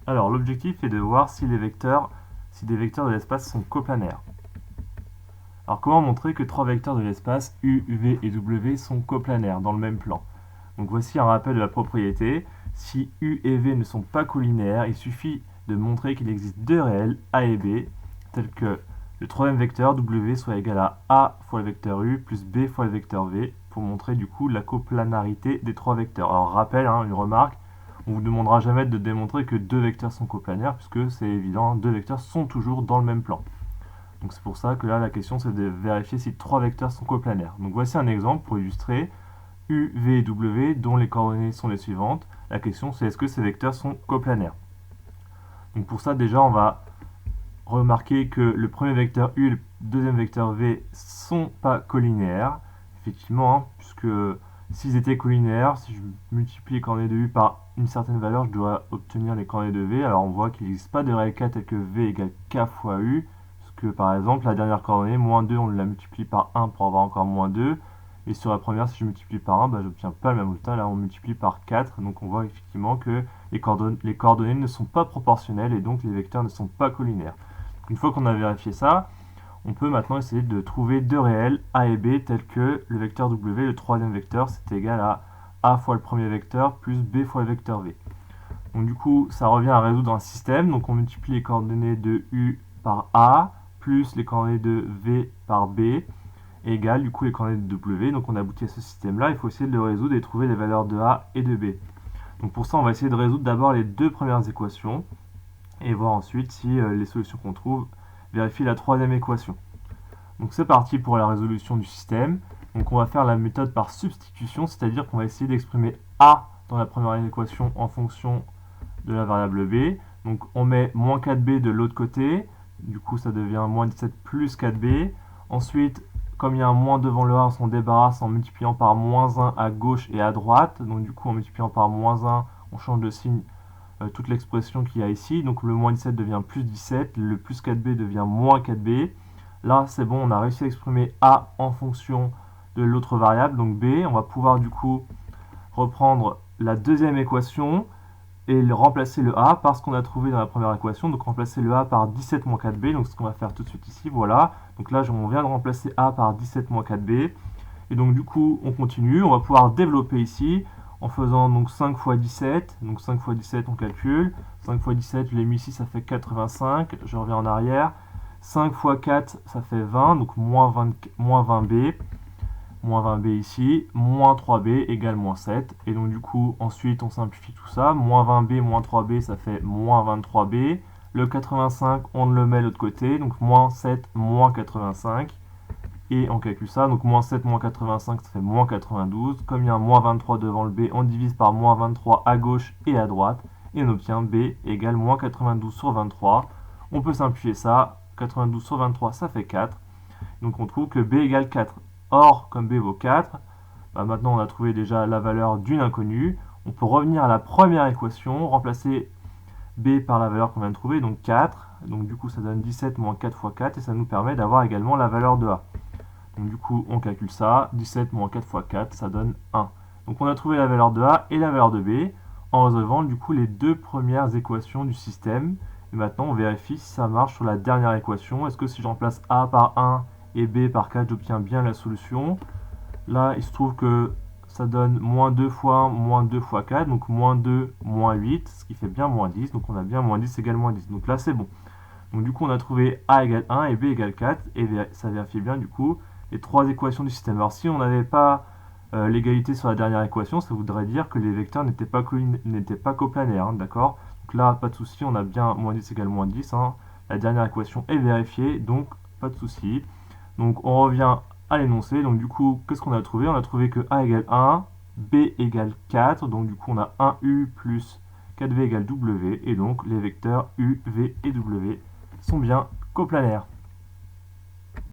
Alors, l'objectif est de voir si des vecteurs de l'espace sont coplanaires. Alors, comment montrer que trois vecteurs de l'espace U, V et W sont coplanaires dans le même plan? Donc, voici un rappel de la propriété. Si U et V ne sont pas colinéaires, il suffit de montrer qu'il existe deux réels A et B, tels que le troisième vecteur W soit égal à A fois le vecteur U plus B fois le vecteur V, pour montrer du coup la coplanarité des trois vecteurs. Alors, rappel, une remarque. On ne vous demandera jamais de démontrer que deux vecteurs sont coplanaires, puisque c'est évident, deux vecteurs sont toujours dans le même plan. Donc c'est pour ça que là, la question, c'est de vérifier si trois vecteurs sont coplanaires. Donc voici un exemple pour illustrer U, V et W, dont les coordonnées sont les suivantes. La question, c'est est-ce que ces vecteurs sont coplanaires? Donc pour ça, déjà, on va remarquer que le premier vecteur U et le deuxième vecteur V sont pas colinéaires. Effectivement, puisque s'ils étaient colinéaires, si je multiplie les coordonnées de U par une certaine valeur, je dois obtenir les coordonnées de V. Alors on voit qu'il n'existe pas de réel K tel que V égale K fois U, parce que par exemple, la dernière coordonnée, moins 2, on la multiplie par 1 pour avoir encore moins 2. Et sur la première, si je multiplie par 1, j'obtiens pas le même résultat. Là, on multiplie par 4. Donc on voit effectivement que les coordonnées ne sont pas proportionnelles et donc les vecteurs ne sont pas colinéaires. Une fois qu'on a vérifié ça, on peut maintenant essayer de trouver deux réels A et B tels que le vecteur W, le troisième vecteur, c'est égal à A fois le premier vecteur plus B fois le vecteur V. Donc du coup, ça revient à résoudre un système. Donc on multiplie les coordonnées de U par A plus les coordonnées de V par B égale du coup les coordonnées de W. Donc on aboutit à ce système-là. Il faut essayer de le résoudre et trouver les valeurs de A et de B. Donc pour ça, on va essayer de résoudre d'abord les deux premières équations et voir ensuite si les solutions qu'on trouve vérifient la troisième équation. Donc c'est parti pour la résolution du système. Donc on va faire la méthode par substitution, c'est-à-dire qu'on va essayer d'exprimer A dans la première équation en fonction de la variable B. Donc on met moins 4B de l'autre côté, du coup ça devient moins 17 plus 4B. Ensuite, comme il y a un moins devant le A, on s'en débarrasse en multipliant par moins 1 à gauche et à droite. Donc du coup en multipliant par moins 1, on change de signe toute l'expression qu'il y a ici. Donc le moins 17 devient plus 17, le plus 4b devient moins 4b. Là, c'est bon, on a réussi à exprimer A en fonction de l'autre variable, donc B. On va pouvoir du coup reprendre la deuxième équation et remplacer le A par ce qu'on a trouvé dans la première équation. Donc remplacer le A par 17 moins 4b, donc ce qu'on va faire tout de suite ici, voilà. Donc là, on vient de remplacer A par 17 moins 4b. Et donc du coup, on continue, on va pouvoir développer ici en faisant donc 5 fois 17, donc 5 fois 17 on calcule, 5 fois 17 je l'ai mis ici, ça fait 85, je reviens en arrière, 5 fois 4 ça fait 20, donc moins 20b, moins 20b ici, moins 3b égale moins 7, et donc du coup ensuite on simplifie tout ça, moins 20b, moins 3b ça fait moins 23b, le 85 on le met de l'autre côté, donc moins 7, moins 85, et on calcule ça, donc moins 7 moins 85 ça fait moins 92, comme il y a un moins 23 devant le B, on divise par moins 23 à gauche et à droite, et on obtient B égale moins 92 sur 23, on peut simplifier ça, 92 sur 23 ça fait 4, donc on trouve que B égale 4, or comme B vaut 4, maintenant on a trouvé déjà la valeur d'une inconnue, on peut revenir à la première équation, remplacer B par la valeur qu'on vient de trouver, donc 4, donc du coup ça donne 17 moins 4 fois 4, et ça nous permet d'avoir également la valeur de A. Donc du coup, on calcule ça, 17 moins 4 fois 4, ça donne 1. Donc on a trouvé la valeur de A et la valeur de B en résolvant du coup les deux premières équations du système. Et maintenant, on vérifie si ça marche sur la dernière équation. Est-ce que si je remplace A par 1 et B par 4, j'obtiens bien la solution? Là, il se trouve que ça donne moins 2 fois 4, donc moins 2, moins 8, ce qui fait bien moins 10. Donc on a bien moins 10 égale moins 10. Donc là, c'est bon. Donc du coup, on a trouvé A égale 1 et B égale 4, et ça vérifie bien du coup les trois équations du système. Alors si on n'avait pas l'égalité sur la dernière équation, ça voudrait dire que les vecteurs n'étaient pas coplanaires, d'accord? Donc là, pas de souci, on a bien moins 10 égale moins 10, la dernière équation est vérifiée, donc pas de souci. Donc on revient à l'énoncé, donc du coup, qu'est-ce qu'on a trouvé? On a trouvé que A égale 1, B égale 4, donc du coup on a 1U plus 4V égale W, et donc les vecteurs U, V et W sont bien coplanaires.